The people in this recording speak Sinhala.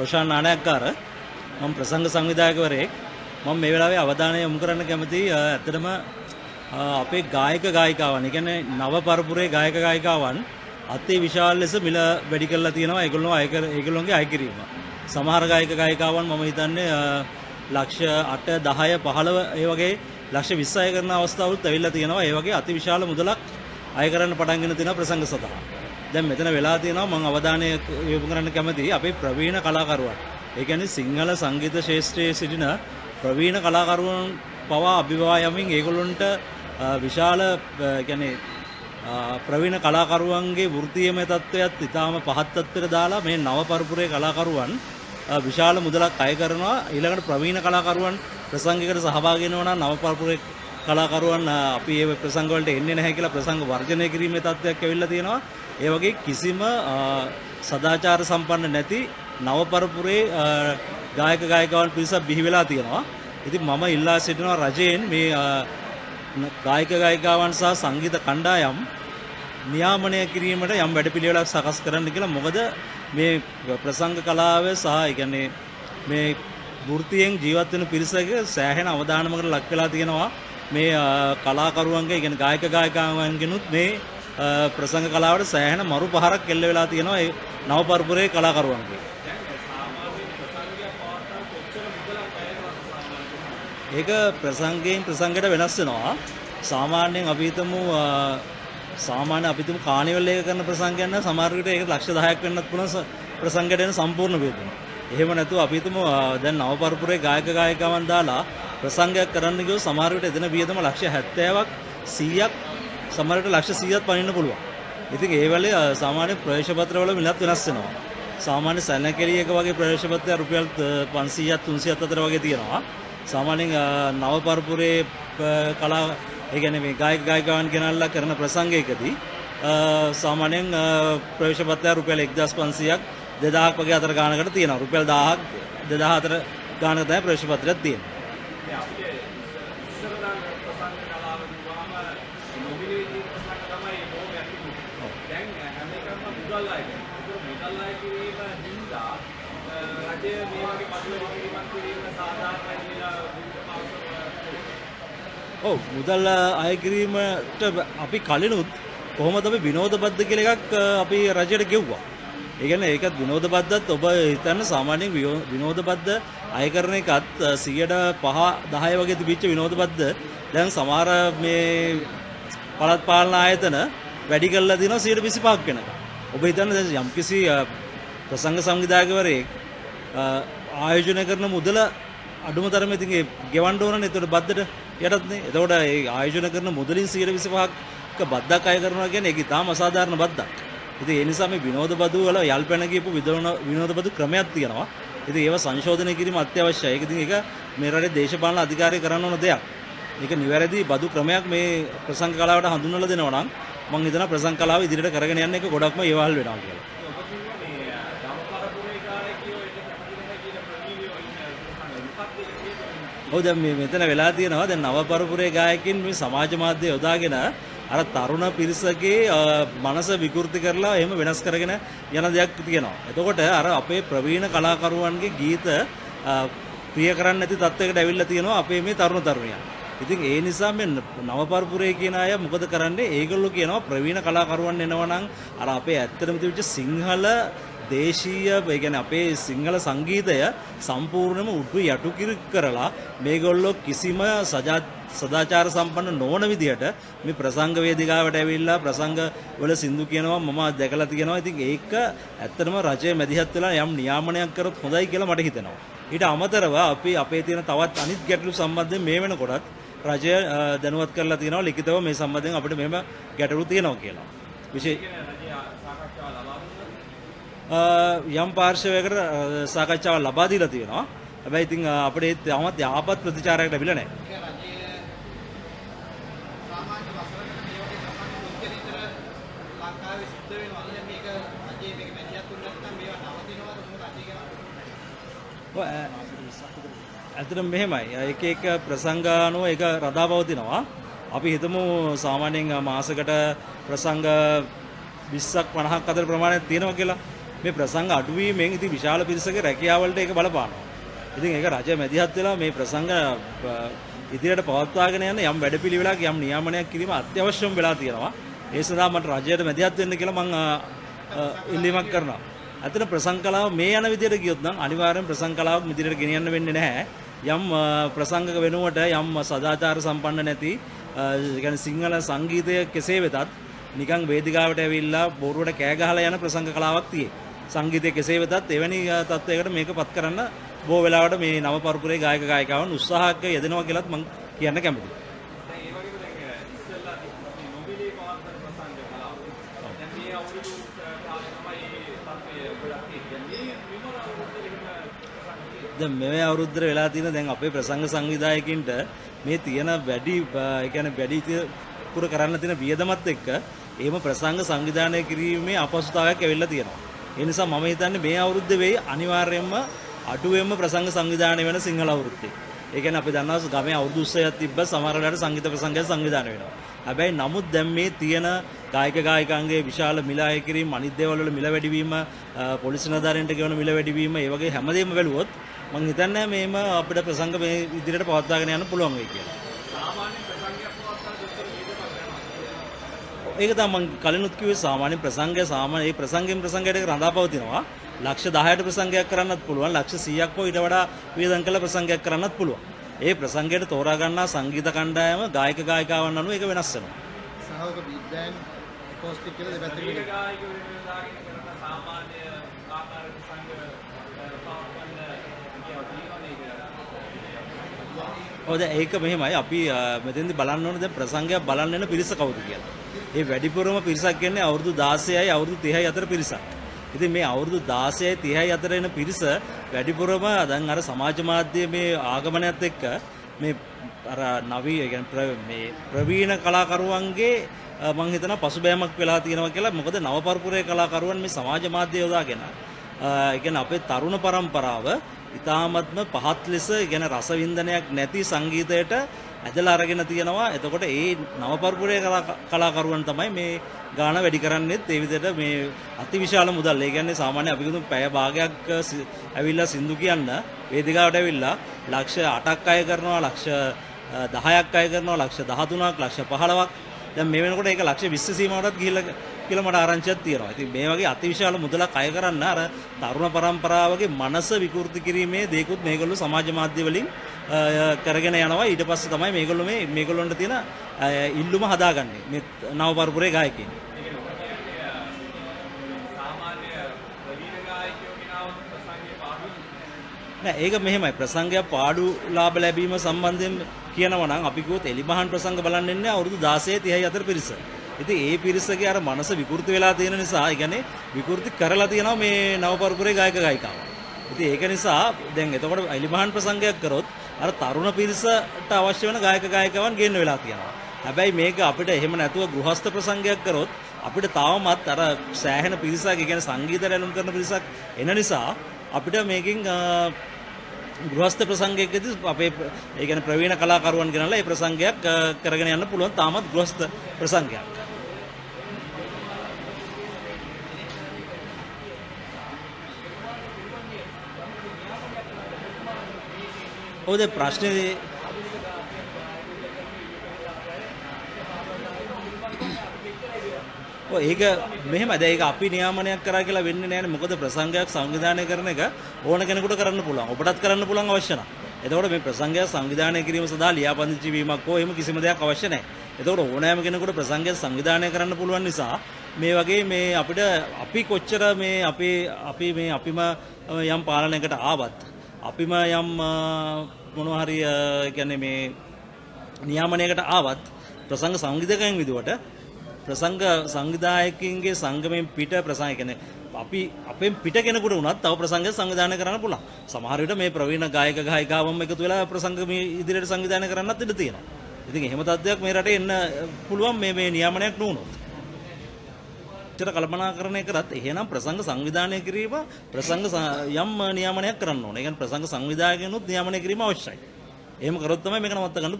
රොෂාන් නානයක්කාර මම ප්‍රසංග සංවිධායකවරයෙක්. මම මේ වෙලාවේ අවධානය යොමු කරන්න කැමතියි ඇත්තටම අපේ ගායක ගායිකාවන්, ඒ කියන්නේ නව පරපුරේ ගායක ගායිකාවන් අති විශාල ලෙස මිල වැඩි කරලා තියෙනවා. ඒගොල්ලෝගේ අය කිරීම. සමහර ගායක ගායිකාවන් මම හිතන්නේ ලක්ෂ 8 10 15 ඒ වගේ ලක්ෂ 20 අය කරන අවස්ථාවලුත් ඇවිල්ලා තියෙනවා. ඒ වගේ අති විශාල මුදලක් අය කරන්න පටන්ගෙන තියෙනවා ප්‍රසංග සඳහා. දැන් මෙතන වෙලා තියෙනවා මම අවධානය යොමු කරන්න කැමතියි අපේ ප්‍රවීණ කලාකරුවන්. ඒ කියන්නේ සිංහල සංගීත ශාස්ත්‍රයේ සිටින ප්‍රවීණ කලාකරුවන් පවා අභිභවා යමින් ඒගොල්ලන්ට විශාල කියන්නේ ප්‍රවීණ කලාකරුවන්ගේ වෘත්තීයමය තත්ත්වයක් ඉතාම පහත් තත්ත්වයට දාලා මේ නව පරපුරේ කලාකරුවන් විශාල මුදලක් අය කරනවා. ඊළඟට ප්‍රවීණ කලාකරුවන් ප්‍රසංගයකට සහභාගී වෙනවා නම් නව පරපුරේ කලාකරුවන් අපි මේ ප්‍රසංග වලට එන්නේ නැහැ කියලා ප්‍රසංග වර්ජනය කිරීමේ තත්ත්වයක් ඇවිල්ලා තියෙනවා. ඒ වගේ කිසිම සදාචාර සම්පන්න නැති නව පරපුරේ ගායක ගායිකාවන් පිරිසක් බිහි වෙලා තියෙනවා. ඉතින් මම ඉල්ලා සිටිනවා රජයෙන් මේ ගායක ගායිකාවන් සහ සංගීත කණ්ඩායම් නියාමනය කිරීමට යම් වැඩපිළිවෙලක් සකස් කරන්න කියලා. මොකද මේ ප්‍රසංග කලාව සහ ඒ කියන්නේ මේ වෘත්තියෙන් ජීවත් වෙන පිරිසක සෑහෙන අවධානමකට ලක් වෙලා තියෙනවා. මේ කලාකරුවන්ගේ ඒ කියන්නේ ගායක ගායිකාවන්ගෙනුත් මේ ප්‍රසංග කලාවට සෑහෙන මරු පහරක් එල්ල වෙලා තියෙනවා ඒ නව පරපුරේ කලාකරුවන්ගේ. ඒක ප්‍රසංගයෙන් ප්‍රසංගයට වෙනස් වෙනවා. සාමාන්‍යයෙන් අපි හිතමු කානිවල් එක කරන ප්‍රසංගයක් නම් සමහර විට ඒක ලක්ෂ 10ක් වෙන්නත් පුළුවන් ප්‍රසංගයට එන සම්පූර්ණ වේදන. එහෙම නැතුව අපි හිතමු දැන් නව පරපුරේ ගායක ගායිකාවන් දාලා ප්‍රසංගයක් කරන්න ගියොත් සමහර විට එදෙන වියදම ලක්ෂ 70ක් 100ක් සමහර විට ලක්ෂ 100ක් පනින්න පුළුවන්. ඉතින් ඒ වෙලේ සාමාන්‍ය ප්‍රවේශ පත්‍ර වල මිලත් වෙනස් වෙනවා. සාමාන්‍ය සැලකෙලිය එක වගේ ප්‍රවේශ පත්‍රය රුපියල් 500ක් 300ක් අතර වගේ තියෙනවා. සාමාන්‍යයෙන් නව පරපුරේ කලා ඒ කියන්නේ මේ ගායක ගායිකාවන් ගෙනල්ලා කරන ප්‍රසංගයකදී සාමාන්‍යයෙන් ප්‍රවේශ පත්‍රය රුපියල් 1500ක් 2000ක් වගේ අතර ගානකට තියෙනවා. රුපියල් 1000ක් 2000 අතර ගානක තමයි ප්‍රවේශ පත්‍රයක් තියෙන්නේ. මුදල් අය කිරීමට අපි කලිනුත් කොහොමද අපි විනෝද බද්ද කියලා එකක් අපි රජයට ගෙව්වා. ඒ කියන්නේ ඒකත් විනෝද බද්දත් ඔබ හිතන්න සාමාන්‍යයෙන් විනෝද බද්ද අය කරන එකත් 5% 10 වගේ තිබිච්ච විනෝද බද්ද දැන් සමහර මේ පළාත් පාලන ආයතන වැඩි කරලා දිනවා 125ක් වෙනකම්. ඔබ හිතන්න දැන් යම්කිසි ප්‍රසංග සංවිධායකවරයෙක් ආයෝජනය කරන මුදල අඩුම තරමේ ඉතින් ගෙවන්න ඕනනේ. ඒතකොට බද්දට යටත්නේ. එතකොට ඒ ආයෝජන කරන මුදලින් 125ක බද්දක් අය කරනවා කියන්නේ ඒක ඉතාම අසාධාරණ බද්දක්. ඉතින් ඒ නිසා මේ විනෝද බදු වල යල්පැන ගියපු විනෝද බදු ක්‍රමයක් තියෙනවා. ඉතින් ඒව සංශෝධනය කිරීම අත්‍යවශ්‍යයි. ඒක ඉතින් ඒක මේ රටේ දේශපාලන අධිකාරිය කරන්න ඕන දෙයක්. ඒක නිවැරදි බදු ක්‍රමයක් මේ ප්‍රසංග කලාවට හඳුන්වලා දෙනවා නම් මම හිතනවා ප්‍රසංග කලාව ඉදිරියට කරගෙන යන්න එක ගොඩක්ම ඒවල් වෙනවා කියලා. ඔව් දැන් මේ මෙතන වෙලා තියෙනවා දැන් නව පරපුරේ ගායකින් මේ සමාජ මාධ්‍ය යොදාගෙන අර තරුණ පිරිසගේ මනස විකෘති කරලා එහෙම වෙනස් කරගෙන යන දෙයක් තියෙනවා. එතකොට අර අපේ ප්‍රවීණ කලාකරුවන්ගේ ගීත ප්‍රිය කරන්නේ නැති තත්යකට ඇවිල්ලා තියෙනවා අපේ මේ තරුණ තරුණියන්. ඉතින් ඒ නිසා මේ නව පරපුරේ කියන අය මොකද කරන්නේ? ඒගොල්ලෝ කියනවා ප්‍රවීණ කලාකරුවන් එනවා නම් අර අපේ ඇත්තටම තිබිච්ච සිංහල දේශීය ඒ කියන්නේ අපේ සිංහල සංගීතය සම්පූර්ණයෙන්ම උඩු යටු කරලා මේගොල්ලෝ කිසිම සදාචාර සම්පන්න නොවන විදිහට මේ ප්‍රසංග වේදිකාවට ඇවිල්ලා ප්‍රසංග වල සින්දු කියනවා මම දැකලා තියෙනවා. ඉතින් ඒක ඇත්තටම රජයේ මැදිහත් වෙලා යම් නියාමනයක් කරොත් හොඳයි කියලා මට හිතෙනවා. ඊට අමතරව අපි අපේ තියෙන තවත් අනිත් ගැටලු සම්බන්ධයෙන් මේ වෙනකොටත් රජය දැනුවත් කරලා තියෙනවා ලිඛිතව මේ සම්බන්ධයෙන් අපිට මෙහෙම ගැටලු තියෙනවා කියලා. යම් පාර්ශවයකට සාකච්ඡාවක් ලබා දීලා තියෙනවා. හැබැයි ඉතින් අපිට තාමත් යහපත් ප්‍රතිචාරයක් ලැබිලා නැහැ. ඇත්තටම මෙහෙමයි. එක එක ප්‍රසංගානුව ඒක රඳාපවතිනවා. අපි හිතමු සාමාන්‍යයෙන් මාසෙකට ප්‍රසංග 20ක් 50ක් අතර ප්‍රමාණයක් තියෙනවා කියලා. මේ ප්‍රසංග අඩුවීමෙන් ඉතින් විශාල පිරිසකගේ රැකියාවලට ඒක බලපානවා. ඉතින් ඒක රජය මැදිහත් වෙලා මේ ප්‍රසංග ඉදිරියට පවත්වාගෙන යන යම් වැඩපිළිවෙලක් යම් නියාමනයක් කිරීම අත්‍යවශ්‍යම වෙලා තියෙනවා. ඒ සඳහා මට රජයට මැදිහත් වෙන්න කියලා මම ඉල්ලීමක් කරනවා. අතන ප්‍රසංග කලාව මේ යන විදිහට ගියොත් නම් අනිවාර්යෙන් ප්‍රසංග කලාවක් ඉදිරියට ගෙනියන්න වෙන්නේ නැහැ. යම් ප්‍රසංගක වෙනුවට යම් සදාචාර සම්පන්න නැති කියන්නේ සිංහල සංගීතය කෙසේ වෙතත් නිකන් වේදිකාවට ඇවිල්ලා බොරුවට කෑ ගහලා යන ප්‍රසංග කලාවක් තියෙයි. සංගීතය කෙසේ වෙතත් එවැනි තත්ත්වයකට මේකපත් කරන්න බොහෝ වෙලාවට මේ නව පරපුරේ ගායක ගායිකාවන් උත්සාහයක් යෙදෙනවා කියලාත් මම කියන්න කැමතියි. දැන් මේ අවුරුද්දට වෙලා තියෙන දැන් අපේ ප්‍රසංග සංවිධායකින්ට මේ තියෙන වැඩි ඒ කියන්නේ වැඩි පුර කරන්න තියෙන වියදමත් එක්ක එහෙම ප්‍රසංග සංවිධානය කිරීමේ අපහසුතාවයක් ඇවිල්ලා තියෙනවා. ඒ නිසා මම හිතන්නේ මේ අවුරුද්දේ වෙයි අනිවාර්යයෙන්ම අඩුවෙන්ම ප්‍රසංග සංවිධානය වෙන සිංහල අවුරුද්දේ. ඒ කියන්නේ අපි දන්නවා ගමේ අවුරුදු උත්සවයක් තිබ්බ සමහර වෙලාවට සංගීත ප්‍රසංගයක් සංවිධානය වෙනවා. හැබැයි නමුත් දැන් මේ තියෙන ගායක ගායිකාන්ගේ විශාල මිල අය කිරීම අනිත් දේවල් වල මිල වැඩිවීම පොලිස් නිලධාරීන්ට ගෙවන මිල වැඩිවීම ඒ වගේ හැමදේම බැලුවොත් මම හිතන්නේ මේම අපිට ප්‍රසංග මේ ඉදිරියට පවත්වාගෙන යන්න පුළුවන් වෙයි කියලා. සාමාන්‍ය ප්‍රසංගයක් පවත්වාගෙන ඒක තමයි මම කලිනුත් කිව්වේ සාමාන්‍ය ප්‍රසංගය සාමාන්‍ය ඒ ප්‍රසංගයෙන් ප්‍රසංගයට රඳා පවතිනවා. ලක්ෂ 10ට ප්‍රසංගයක් කරන්නත් පුළුවන්. ලක්ෂ 100ක් හෝ ඊට වඩා වේදන් කළ ප්‍රසංගයක් කරන්නත් පුළුවන්. ඒ ප්‍රසංගයට තෝරා ගන්නා සංගීත කණ්ඩායම ගායක ගායිකාවන් අනුව ඒක වෙනස් වෙනවා. සහෝක බීට් බෑන්ඩ් ඇකෝස්ටික් කියලා දෙපැත්තකින් ගායක ගායිකයෝ දාගෙන කරන සාමාන්‍ය ආකාර ප්‍රසංග ඒක මෙහෙමයි අපි මෙතෙන්දි බලන්න ඕනේ දැන් ප්‍රසංගයක් බලන්න යන පිරිස කවුද කියලා. ඒ වැඩිපුරම පිරිසක් කියන්නේ අවුරුදු 16යි අවුරුදු 30යි අතර පිරිසක්. ඉතින් මේ අවුරුදු 16යි 30යි අතර එන පිරිස වැඩිපුරම දැන් අර සමාජ මාධ්‍ය මේ ආගමනයත් එක්ක මේ අර නවී කියන්නේ මේ ප්‍රවීණ කලාකරුවන්ගේ මම හිතනවා පසුබෑමක් වෙලා තියෙනවා කියලා. මොකද නව පරපුරේ කලාකරුවන් මේ සමාජ මාධ්‍ය යොදාගෙන ඒ කියන්නේ අපේ තරුණ පරම්පරාව ඉතාමත්ම පහත් ලෙස කියන රසවින්දනයක් නැති සංගීතයට ඇදලා අරගෙන තියෙනවා. එතකොට ඒ නව පරපුරේ කලාකරුවන් තමයි මේ ගාන වැඩි කරන්නේත් ඒ විදිහට මේ අතිවිශාල මුදල්. ඒ කියන්නේ සාමාන්‍ය අපි කියමු පැය භාගයක් ඇවිල්ලා සින්දු කියන්න වේදිකාවට ඇවිල්ලා ලක්ෂ 8ක් අය කරනවා, ලක්ෂ 10ක් අය කරනවා, ලක්ෂ 13ක්, ලක්ෂ 15ක්. දැන් මේ වෙනකොට ඒක ලක්ෂ 20 සීමාවටත් ගිහිල්ලා කියලා මට ආරංචියක් තියෙනවා. ඉතින් මේ වගේ අතිවිශාල මුදලක් අය කරන්න අර තරුණ පරම්පරාවගේ මනස විකෘති කිරීමේ දේකුත් මේගොල්ලෝ සමාජ මාධ්‍ය වලින් කරගෙන යනවා. ඊට පස්සේ තමයි මේගොල්ලොන්ට තියෙන ඉල්ලුම හදාගන්නේ මේ නව පරපුරේ ගායකයින්. නෑ ඒක මෙහෙමයි ප්‍රසංගයක් පාඩු ලාභ ලැබීම සම්බන්ධයෙන් කියනවා නම් අපි කිව්වොත් එලිමහන් ප්‍රසංග බලන්න ඉන්නේ අවුරුදු 16 30 අතර පිරිස. ඉතින් ඒ පිරිසගේ අර මනස විකෘති වෙලා තියෙන නිසා, ඒ කියන්නේ විකෘති කරලා තියෙනවා මේ නව පරපුරේ ගායක ගායිකාවන්. ඉතින් ඒක නිසා දැන් එතකොට එලිමහන් ප්‍රසංගයක් කරොත් අර තරුණ පිරිසට අවශ්‍ය වෙන ගායක ගායිකාවන් ගේන්න වෙලා තියෙනවා. හැබැයි මේක අපිට එහෙම නැතුව ගෘහස්ත ප්‍රසංගයක් කරොත් අපිට තවමත් අර සෑහෙන පිරිසක්, ඒ කියන්නේ සංගීත රැළුම් කරන පිරිසක් එන නිසා අපිට මේකෙන් ගෘහස්ත ප්‍රසංගයකදී අපේ ඒ කියන්නේ ප්‍රවීණ කලාකරුවන් ගෙනල්ලා ඒ ප්‍රසංගයක් කරගෙන යන්න පුළුවන්. තාමත් ගෘහස්ත ප්‍රසංගයක්. ඔය ප්‍රශ්නේ ඒක මෙහෙම දැන් ඒක අපි නියාමනයක් කරා කියලා වෙන්නේ නැහැ. මොකද ප්‍රසංගයක් සංවිධානය කරන එක ඕන කෙනෙකුට කරන්න පුළුවන්. ඔබටත් කරන්න පුළුවන් අවශ්‍ය නැහැ. එතකොට මේ ප්‍රසංගයක් සංවිධානය කිරීම සඳහා ලියාපදිංචි වීමක් හෝ එහෙම කිසිම දෙයක් අවශ්‍ය නැහැ. එතකොට ඕනෑම කෙනෙකුට ප්‍රසංගයක් සංවිධානය කරන්න පුළුවන් නිසා මේ වගේ මේ අපිට අපි කොච්චර මේ අපිම යම් පාලනයකට ආවත් අපිම යම් මොනවා හරි කියන්නේ මේ නියාමනයකට ආවත් ප්‍රසංග සංවිධායකයන් විදිහට ප්‍රසංග සංවිධායකින්ගේ සංගමයෙන් පිට ප්‍රසංග කියන්නේ අපි අපෙන් පිට කෙනෙකුට වුණත් තව ප්‍රසංග සංවිධානය කරන්න පුළුවන්. සමහර විට මේ ප්‍රවීණ ගායක ගායිකාවම එකතු වෙලා ප්‍රසංග මේ ඉදිරියට සංවිධානය කරන්නත් ඉඩ තියෙනවා. ඉතින් එහෙම තත්ත්වයක් මේ රටේ එන්න පුළුවන් මේ නියාමනයක් නුනොත්. චර කල්පනාකරණය කරත් එහෙනම් ප්‍රසංග සංවිධානය කිරීම ප්‍රසංග යම් නියාමනයක් කරන්න ඕනේ. ඒ කියන්නේ ප්‍රසංග සංවිධායකයන්ුත් නියාමනය කිරීම අවශ්‍යයි. එහෙම කරොත් තමයි මේක නවත්ත ගන්න